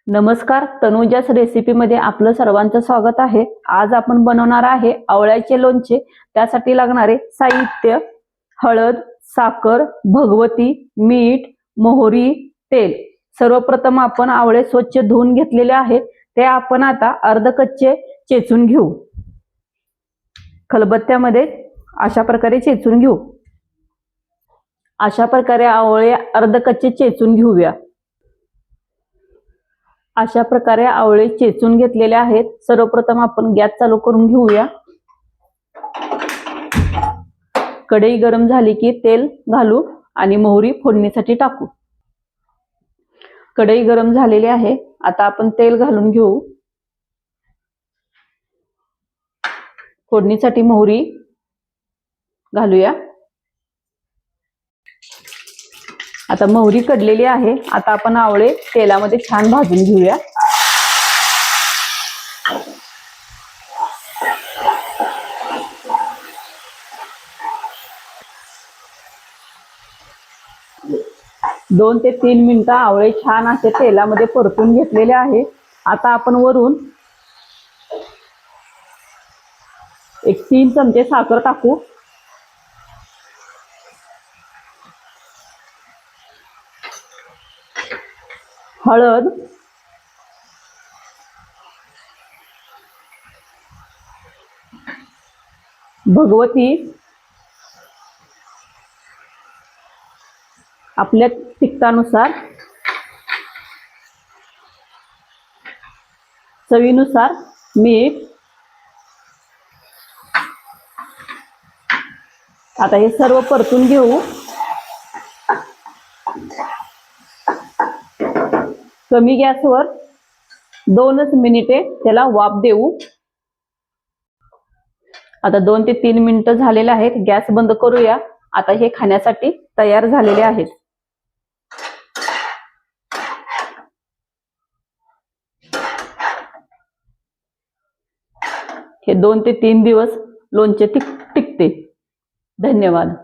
नमस्कार, तनुजाच रेसिपी मध्ये आपलं सर्वांचं स्वागत आहे। आज आपण बनवणार आहे आवळ्याचे लोणचे। त्यासाठी लागणारे साहित्य: हळद, साखर, भगवती, मीठ, मोहरी, तेल। सर्वप्रथम आपण आवळे स्वच्छ धुवून घेतलेले आहेत, ते आपण आता अर्ध कच्चे चेचून घेऊ। खलबत्त्यामध्ये अशा प्रकारे चेचून घेऊ। अशा प्रकारे आवळे अर्ध कच्चे चेचून घेऊया। अशा प्रकारे आवळे चेचून घेतलेले आहेत। सर्वप्रथम आपण गॅस चालू करून घेऊया। कढई गरम झाली की तेल घालू आणि मोहरी फोडणीसाठी टाकू। कढई गरम झालेली आहे, आता आपण तेल घालून घेऊ। फोडणीसाठी मोहरी घालूया। आता मोहरी कडलेली आहे, आता आपण आवळे तेलामध्ये छान भाजून घेऊया। दोन ते 3 मिनिटं आवळे छान असे तेलामध्ये परतून घेतलेले आहे। आता आपण वरून 3 चमचे साखर टाकू। हळद, भगवती, आपल्या तिखटानुसार, चवीनुसार मीठ। आता हे सर्व परतून घेऊ। कमी गॅसवर 2च मिनिटे त्याला वाफ देऊ। आता 2 ते 3 मिनिटं झालेले आहेत, गॅस बंद करूया। आता हे खाण्यासाठी तयार झालेले आहेत। हे 2 ते 3 दिवस लोणचे टिकते। धन्यवाद।